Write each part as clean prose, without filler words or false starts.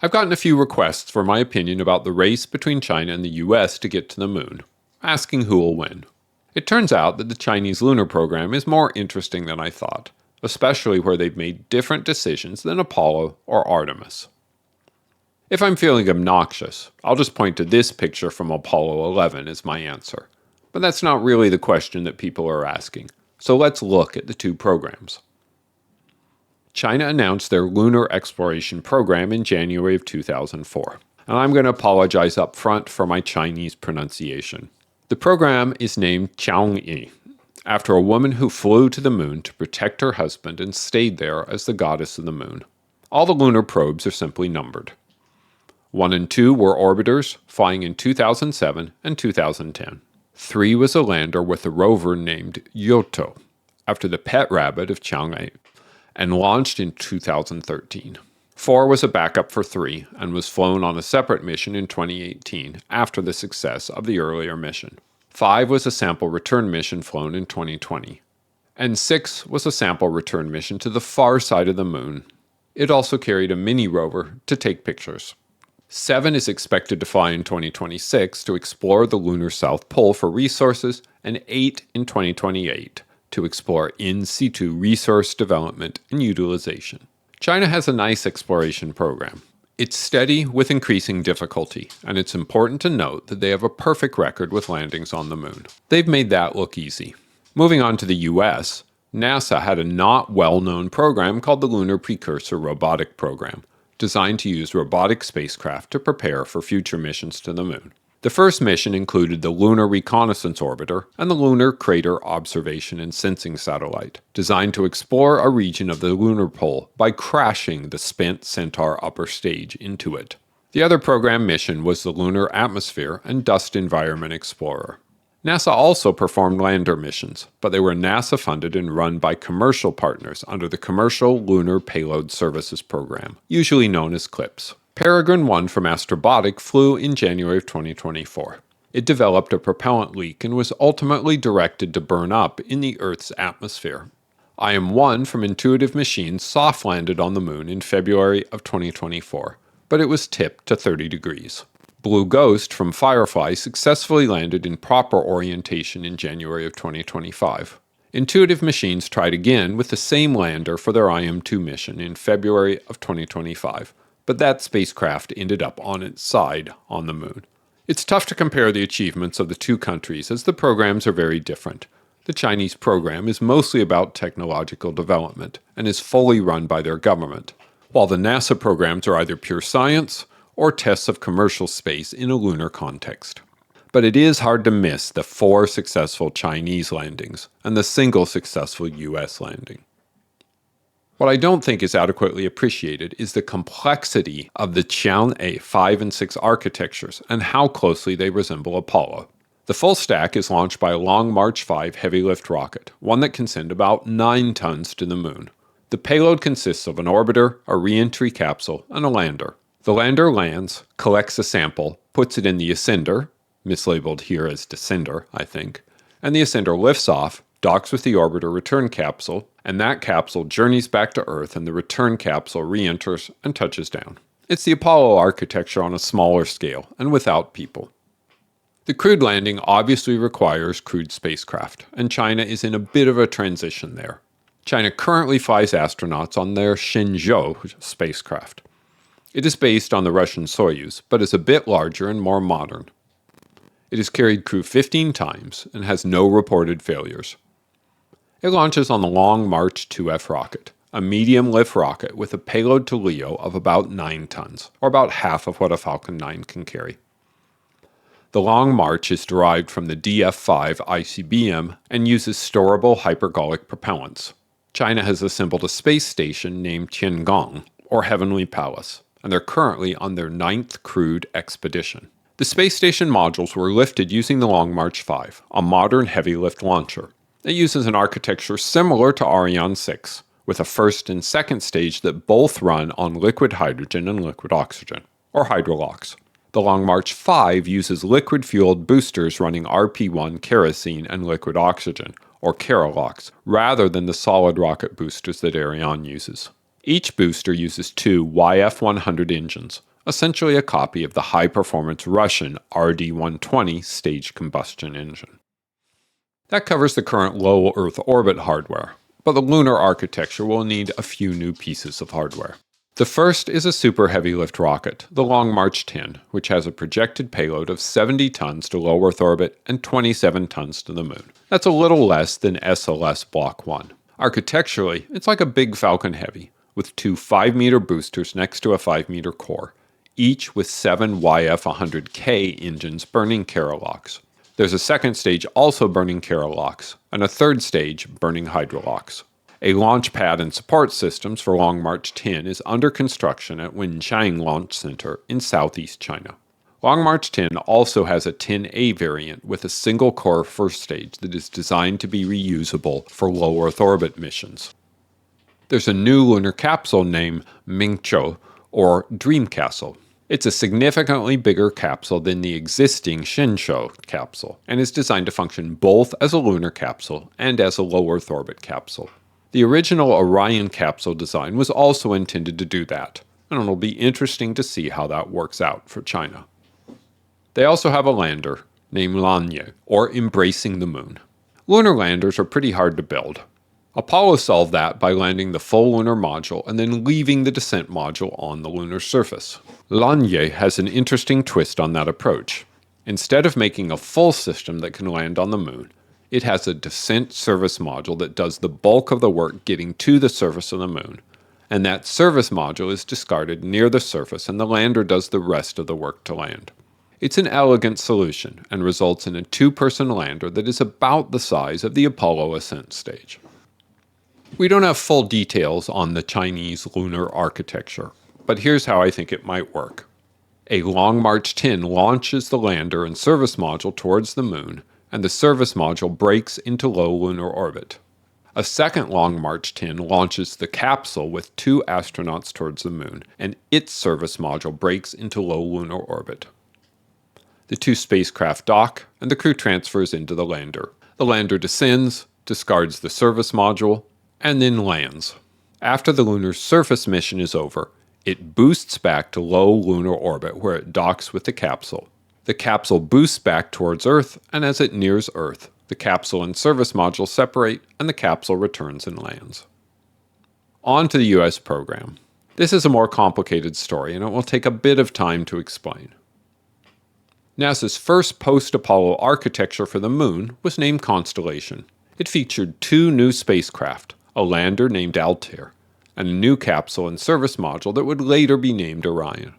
I've gotten a few requests for my opinion about the race between China and the US to get to the moon, asking who will win. It turns out that the Chinese lunar program is more interesting than I thought, especially where they've made different decisions than Apollo or Artemis. If I'm feeling obnoxious, I'll just point to this picture from Apollo 11 as my answer. But that's not really the question that people are asking, so let's look at the two programs. China announced their lunar exploration program in January of 2004, and I'm going to apologize up front for my Chinese pronunciation. The program is named Chang'e, after a woman who flew to the moon to protect her husband and stayed there as the goddess of the moon. All the lunar probes are simply numbered. 1 and 2 were orbiters, flying in 2007 and 2010. 3 was a lander with a rover named Yoto, after the pet rabbit of Chang'e, and launched in 2013. 4 was a backup for 3, and was flown on a separate mission in 2018 after the success of the earlier mission. 5 was a sample return mission flown in 2020. And 6 was a sample return mission to the far side of the moon. It also carried a mini rover to take pictures. 7 is expected to fly in 2026 to explore the lunar South Pole for resources, and 8 in 2028 to explore in situ resource development and utilization. China has a nice exploration program. It's steady with increasing difficulty, and it's important to note that they have a perfect record with landings on the moon. They've made that look easy. Moving on to the US, NASA had a not well-known program called the Lunar Precursor Robotic Program, designed to use robotic spacecraft to prepare for future missions to the moon. The first mission included the Lunar Reconnaissance Orbiter and the Lunar Crater Observation and Sensing Satellite, designed to explore a region of the lunar pole by crashing the spent Centaur upper stage into it. The other program mission was the Lunar Atmosphere and Dust Environment Explorer. NASA also performed lander missions, but they were NASA-funded and run by commercial partners under the Commercial Lunar Payload Services Program, usually known as CLPS. Peregrine 1 from Astrobotic flew in January of 2024. It developed a propellant leak and was ultimately directed to burn up in the Earth's atmosphere. IM-1 from Intuitive Machines soft-landed on the moon in February of 2024, but it was tipped to 30 degrees. Blue Ghost from Firefly successfully landed in proper orientation in January of 2025. Intuitive Machines tried again with the same lander for their IM-2 mission in February of 2025, but that spacecraft ended up on its side on the moon. It's tough to compare the achievements of the two countries as the programs are very different. The Chinese program is mostly about technological development and is fully run by their government, while the NASA programs are either pure science or tests of commercial space in a lunar context. But it is hard to miss the 4 successful Chinese landings and the single successful US landing. What I don't think is adequately appreciated is the complexity of the Chang'e 5 and 6 architectures and how closely they resemble Apollo. The full stack is launched by a Long March 5 heavy-lift rocket, one that can send about 9 tons to the moon. The payload consists of an orbiter, a re-entry capsule, and a lander. The lander lands, collects a sample, puts it in the ascender, mislabeled here as descender, I think, and the ascender lifts off, docks with the orbiter return capsule, and that capsule journeys back to Earth and the return capsule re-enters and touches down. It's the Apollo architecture on a smaller scale and without people. The crewed landing obviously requires crewed spacecraft, and China is in a bit of a transition there. China currently flies astronauts on their Shenzhou spacecraft. It is based on the Russian Soyuz, but is a bit larger and more modern. It has carried crew 15 times and has no reported failures. It launches on the Long March 2F rocket, a medium-lift rocket with a payload to LEO of about 9 tons, or about half of what a Falcon 9 can carry. The Long March is derived from the DF-5 ICBM and uses storable hypergolic propellants. China has assembled a space station named Tiangong, or Heavenly Palace, and they're currently on their 9th crewed expedition. The space station modules were lifted using the Long March 5, a modern heavy-lift launcher. It uses an architecture similar to Ariane 6, with a first and second stage that both run on liquid hydrogen and liquid oxygen, or hydrolox. The Long March 5 uses liquid-fueled boosters running RP-1 kerosene and liquid oxygen, or Kerolox, rather than the solid rocket boosters that Ariane uses. Each booster uses 2 YF-100 engines, essentially a copy of the high-performance Russian RD-120 staged combustion engine. That covers the current low Earth orbit hardware, but the lunar architecture will need a few new pieces of hardware. The first is a super heavy lift rocket, the Long March 10, which has a projected payload of 70 tons to low Earth orbit and 27 tons to the Moon. That's a little less than SLS Block 1. Architecturally, it's like a big Falcon Heavy, with two 5-meter boosters next to a 5-meter core, each with 7 YF-100K engines burning Kerolox. There's a second stage also burning Kerolox, and a third stage burning Hydrolox. A launch pad and support systems for Long March 10 is under construction at Wenchang Launch Center in southeast China. Long March 10 also has a 10A variant with a single-core first stage that is designed to be reusable for low Earth orbit missions. There's a new lunar capsule named Mingqiu, or Dream Castle. It's a significantly bigger capsule than the existing Shenzhou capsule, and is designed to function both as a lunar capsule and as a low Earth orbit capsule. The original Orion capsule design was also intended to do that, and it'll be interesting to see how that works out for China. They also have a lander named Lanye, or Embracing the Moon. Lunar landers are pretty hard to build. Apollo solved that by landing the full lunar module and then leaving the descent module on the lunar surface. Lanye has an interesting twist on that approach. Instead of making a full system that can land on the Moon, it has a descent service module that does the bulk of the work getting to the surface of the Moon, and that service module is discarded near the surface and the lander does the rest of the work to land. It's an elegant solution and results in a 2-person lander that is about the size of the Apollo ascent stage. We don't have full details on the Chinese lunar architecture, but here's how I think it might work. A Long March 10 launches the lander and service module towards the Moon, and the service module breaks into low lunar orbit. A second Long March 10 launches the capsule with 2 astronauts towards the Moon, and its service module breaks into low lunar orbit. The 2 spacecraft dock, and the crew transfers into the lander. The lander descends, discards the service module, and then lands. After the lunar surface mission is over, it boosts back to low lunar orbit where it docks with the capsule. The capsule boosts back towards Earth, and as it nears Earth, the capsule and service module separate, and the capsule returns and lands. On to the US program. This is a more complicated story, and it will take a bit of time to explain. NASA's first post-Apollo architecture for the Moon was named Constellation. It featured 2 new spacecraft, a lander named Altair, and a new capsule and service module that would later be named Orion.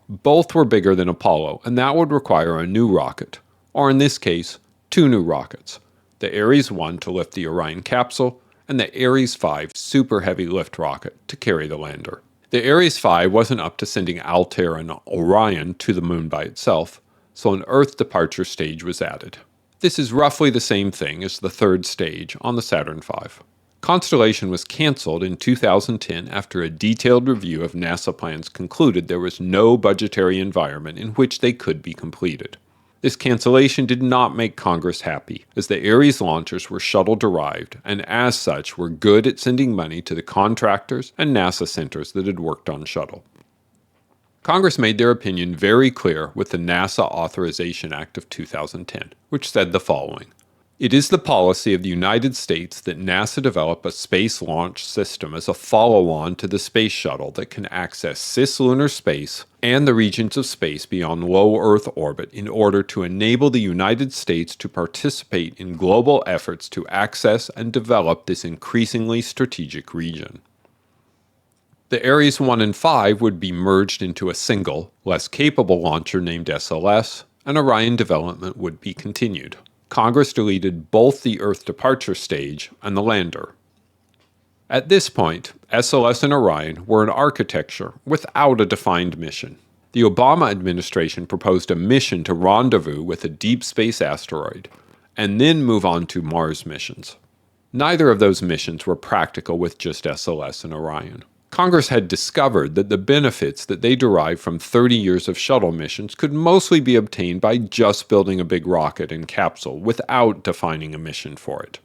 Both were bigger than Apollo, and that would require a new rocket, or in this case, 2 new rockets, the Ares 1 to lift the Orion capsule, and the Ares 5 super heavy lift rocket to carry the lander. The Ares 5 wasn't up to sending Altair and Orion to the Moon by itself, so an Earth departure stage was added. This is roughly the same thing as the third stage on the Saturn V. Constellation was canceled in 2010 after a detailed review of NASA plans concluded there was no budgetary environment in which they could be completed. This cancellation did not make Congress happy, as the Ares launchers were shuttle-derived, and as such were good at sending money to the contractors and NASA centers that had worked on shuttle. Congress made their opinion very clear with the NASA Authorization Act of 2010, which said the following: "It is the policy of the United States that NASA develop a space launch system as a follow-on to the space shuttle that can access cislunar space and the regions of space beyond low Earth orbit in order to enable the United States to participate in global efforts to access and develop this increasingly strategic region." The Ares 1 and 5 would be merged into a single, less capable launcher named SLS, and Orion development would be continued. Congress deleted both the Earth departure stage and the lander. At this point, SLS and Orion were an architecture without a defined mission. The Obama administration proposed a mission to rendezvous with a deep space asteroid, and then move on to Mars missions. Neither of those missions were practical with just SLS and Orion. Congress had discovered that the benefits that they derived from 30 years of shuttle missions could mostly be obtained by just building a big rocket and capsule without defining a mission for it.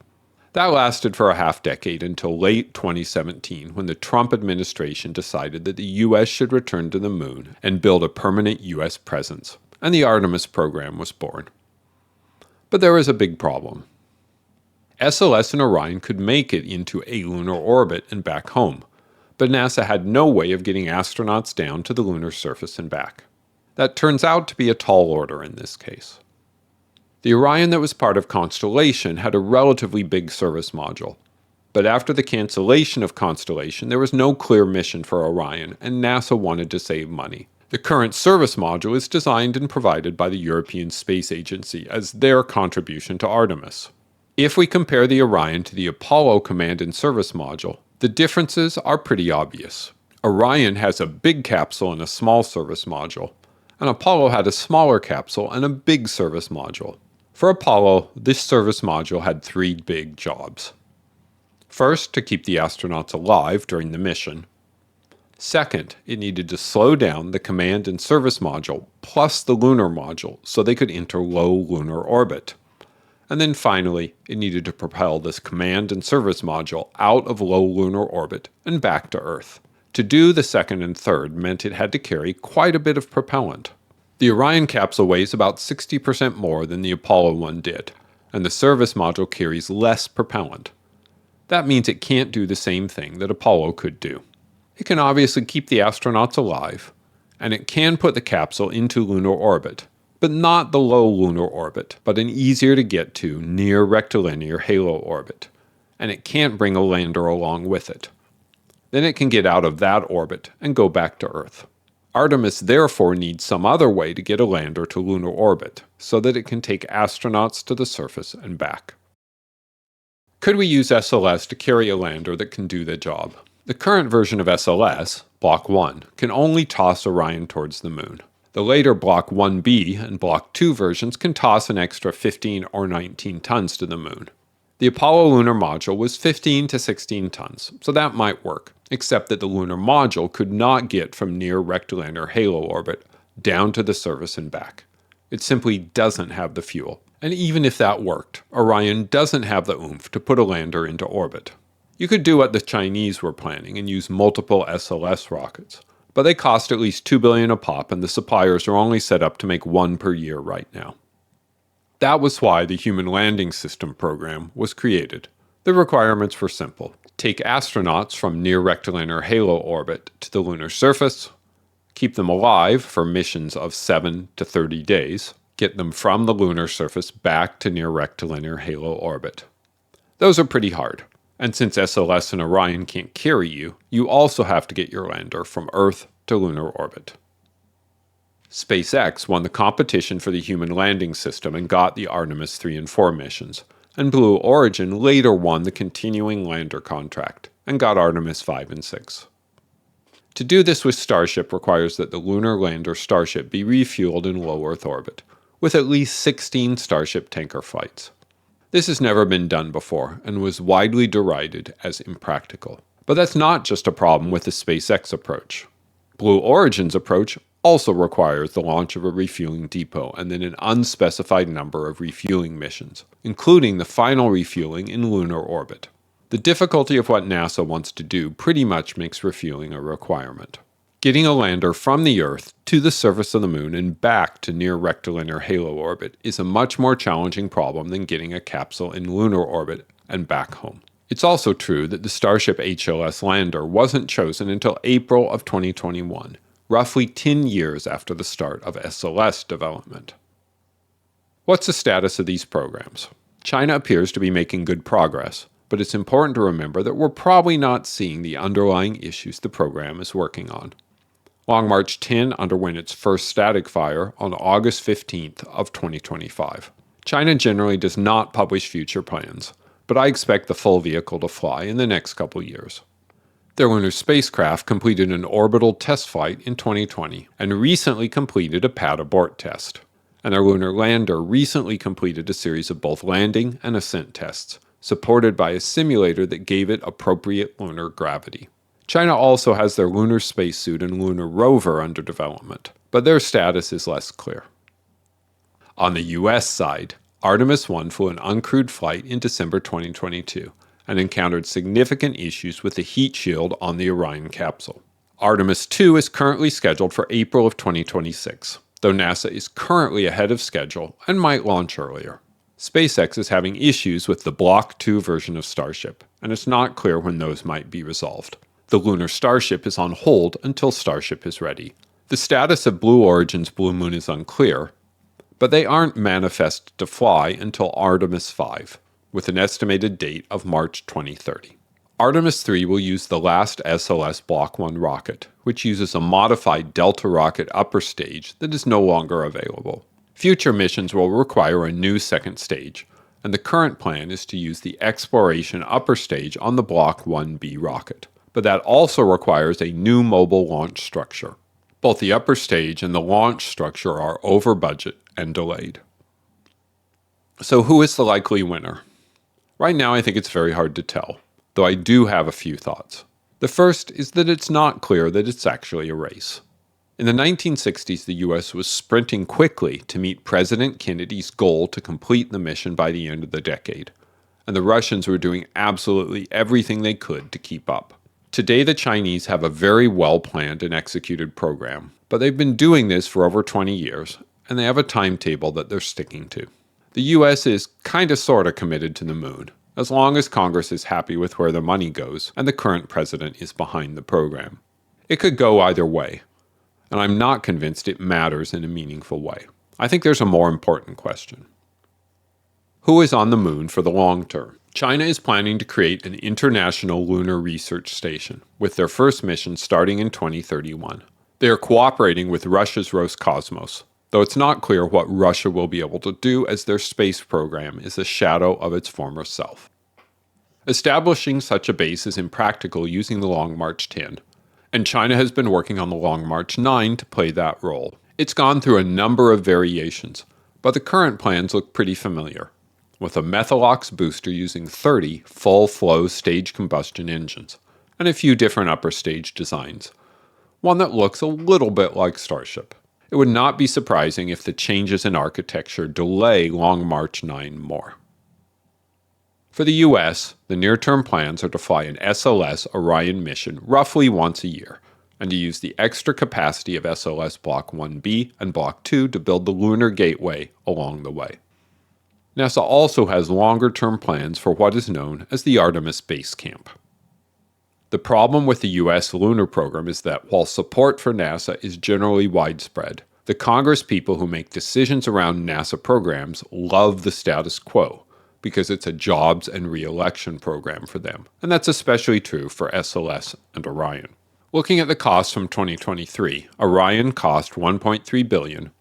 That lasted for a half-decade until late 2017, when the Trump administration decided that the U.S. should return to the moon and build a permanent U.S. presence, and the Artemis program was born. But there was a big problem. SLS and Orion could make it into a lunar orbit and back home, but NASA had no way of getting astronauts down to the lunar surface and back. That turns out to be a tall order in this case. The Orion that was part of Constellation had a relatively big service module, but after the cancellation of Constellation, there was no clear mission for Orion, and NASA wanted to save money. The current service module is designed and provided by the European Space Agency as their contribution to Artemis. If we compare the Orion to the Apollo command and service module, the differences are pretty obvious. Orion has a big capsule and a small service module, and Apollo had a smaller capsule and a big service module. For Apollo, this service module had 3 big jobs. First, to keep the astronauts alive during the mission. Second, it needed to slow down the command and service module plus the lunar module so they could enter low lunar orbit. And then finally, it needed to propel this command and service module out of low lunar orbit and back to Earth. To do the second and third meant it had to carry quite a bit of propellant. The Orion capsule weighs about 60% more than the Apollo one did, and the service module carries less propellant. That means it can't do the same thing that Apollo could do. It can obviously keep the astronauts alive, and it can put the capsule into lunar orbit, but not the low lunar orbit, but an easier to get to near rectilinear halo orbit, and it can't bring a lander along with it. Then it can get out of that orbit and go back to Earth. Artemis therefore needs some other way to get a lander to lunar orbit, so that it can take astronauts to the surface and back. Could we use SLS to carry a lander that can do the job? The current version of SLS, Block 1, can only toss Orion towards the moon. The later Block 1B and Block 2 versions can toss an extra 15 or 19 tons to the moon. The Apollo lunar module was 15 to 16 tons, so that might work, except that the lunar module could not get from near rectilinear halo orbit down to the surface and back. It simply doesn't have the fuel, and even if that worked, Orion doesn't have the oomph to put a lander into orbit. You could do what the Chinese were planning and use multiple SLS rockets, but they cost at least $2 billion a pop, and the suppliers are only set up to make 1 per year right now. That was why the Human Landing System program was created. The requirements were simple. Take astronauts from near rectilinear halo orbit to the lunar surface, keep them alive for missions of 7 to 30 days, get them from the lunar surface back to near rectilinear halo orbit. Those are pretty hard, and since SLS and Orion can't carry you, you also have to get your lander from Earth to lunar orbit. SpaceX won the competition for the Human Landing System and got the Artemis 3 and 4 missions, and Blue Origin later won the continuing lander contract and got Artemis 5 and 6. To do this with Starship requires that the lunar lander Starship be refueled in low Earth orbit, with at least 16 Starship tanker flights. This has never been done before and was widely derided as impractical. But that's not just a problem with the SpaceX approach. Blue Origin's approach also requires the launch of a refueling depot and then an unspecified number of refueling missions, including the final refueling in lunar orbit. The difficulty of what NASA wants to do pretty much makes refueling a requirement. Getting a lander from the Earth to the surface of the Moon and back to near rectilinear halo orbit is a much more challenging problem than getting a capsule in lunar orbit and back home. It's also true that the Starship HLS lander wasn't chosen until April of 2021, roughly 10 years after the start of SLS development. What's the status of these programs? China appears to be making good progress, but it's important to remember that we're probably not seeing the underlying issues the program is working on. Long March 10 underwent its first static fire on August 15th of 2025. China generally does not publish future plans, but I expect the full vehicle to fly in the next couple years. Their lunar spacecraft completed an orbital test flight in 2020 and recently completed a pad abort test. And their lunar lander recently completed a series of both landing and ascent tests, supported by a simulator that gave it appropriate lunar gravity. China also has their lunar spacesuit and lunar rover under development, but their status is less clear. On the US side, Artemis 1 flew an uncrewed flight in December 2022 and encountered significant issues with the heat shield on the Orion capsule. Artemis 2 is currently scheduled for April of 2026, though NASA is currently ahead of schedule and might launch earlier. SpaceX is having issues with the Block 2 version of Starship, and it's not clear when those might be resolved. The lunar Starship is on hold until Starship is ready. The status of Blue Origin's Blue Moon is unclear, but they aren't manifest to fly until Artemis 5, with an estimated date of March 2030. Artemis 3 will use the last SLS Block 1 rocket, which uses a modified Delta rocket upper stage that is no longer available. Future missions will require a new second stage, and the current plan is to use the exploration upper stage on the Block 1B rocket. But that also requires a new mobile launch structure. Both the upper stage and the launch structure are over budget and delayed. So who is the likely winner? Right now I think it's very hard to tell, though I do have a few thoughts. The first is that it's not clear that it's actually a race. In the 1960s, the US was sprinting quickly to meet President Kennedy's goal to complete the mission by the end of the decade, and the Russians were doing absolutely everything they could to keep up. Today, the Chinese have a very well-planned and executed program, but they've been doing this for over 20 years, and they have a timetable that they're sticking to. The US is sorta committed to the moon, as long as Congress is happy with where the money goes and the current president is behind the program. It could go either way, and I'm not convinced it matters in a meaningful way. I think there's a more important question. Who is on the moon for the long term? China is planning to create an international lunar research station, with their first mission starting in 2031. They are cooperating with Russia's Roscosmos, though it's not clear what Russia will be able to do as their space program is a shadow of its former self. Establishing such a base is impractical using the Long March 10, and China has been working on the Long March 9 to play that role. It's gone through a number of variations, but the current plans look pretty familiar, with a Methalox booster using 30 full-flow stage combustion engines, and a few different upper stage designs. One that looks a little bit like Starship. It would not be surprising if the changes in architecture delay Long March 9 more. For the US, the near-term plans are to fly an SLS Orion mission roughly once a year, and to use the extra capacity of SLS Block 1B and Block 2 to build the Lunar Gateway along the way. NASA also has longer-term plans for what is known as the Artemis Base Camp. The problem with the U.S. lunar program is that while support for NASA is generally widespread, the Congress people who make decisions around NASA programs love the status quo because it's a jobs and re-election program for them, and that's especially true for SLS and Orion. Looking at the costs from 2023, Orion cost $1.3 billion,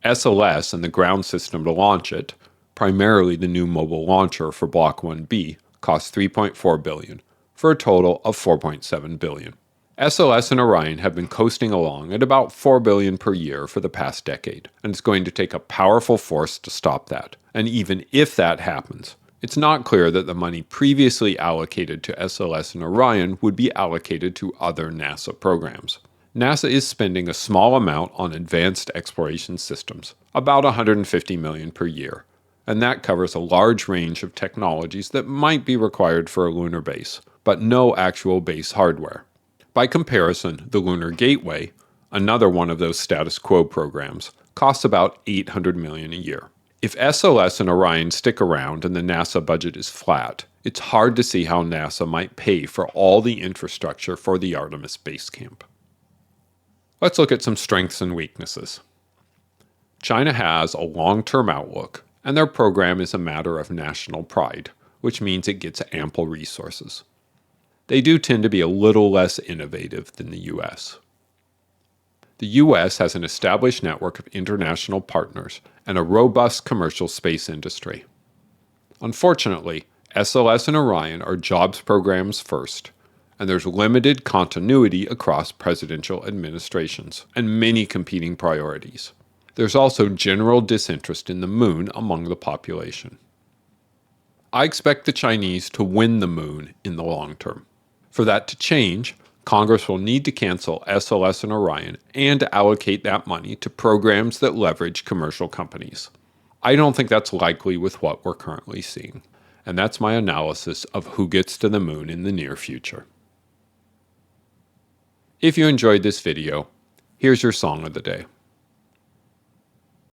SLS and the ground system to launch it, primarily the new mobile launcher for Block 1B, cost $3.4 billion, for a total of $4.7 billion. SLS and Orion have been coasting along at about $4 billion per year for the past decade, and it's going to take a powerful force to stop that. And even if that happens, it's not clear that the money previously allocated to SLS and Orion would be allocated to other NASA programs. NASA is spending a small amount on advanced exploration systems, about $150 million per year, and that covers a large range of technologies that might be required for a lunar base, but no actual base hardware. By comparison, the Lunar Gateway, another one of those status quo programs, costs about $800 million a year. If SLS and Orion stick around and the NASA budget is flat, it's hard to see how NASA might pay for all the infrastructure for the Artemis Base Camp. Let's look at some strengths and weaknesses. China has a long-term outlook, and their program is a matter of national pride, which means it gets ample resources. They do tend to be a little less innovative than the US. The US has an established network of international partners and a robust commercial space industry. Unfortunately, SLS and Orion are jobs programs first, and there's limited continuity across presidential administrations and many competing priorities. There's also general disinterest in the moon among the population. I expect the Chinese to win the moon in the long term. For that to change, Congress will need to cancel SLS and Orion and allocate that money to programs that leverage commercial companies. I don't think that's likely with what we're currently seeing. And that's my analysis of who gets to the moon in the near future. If you enjoyed this video, here's your song of the day.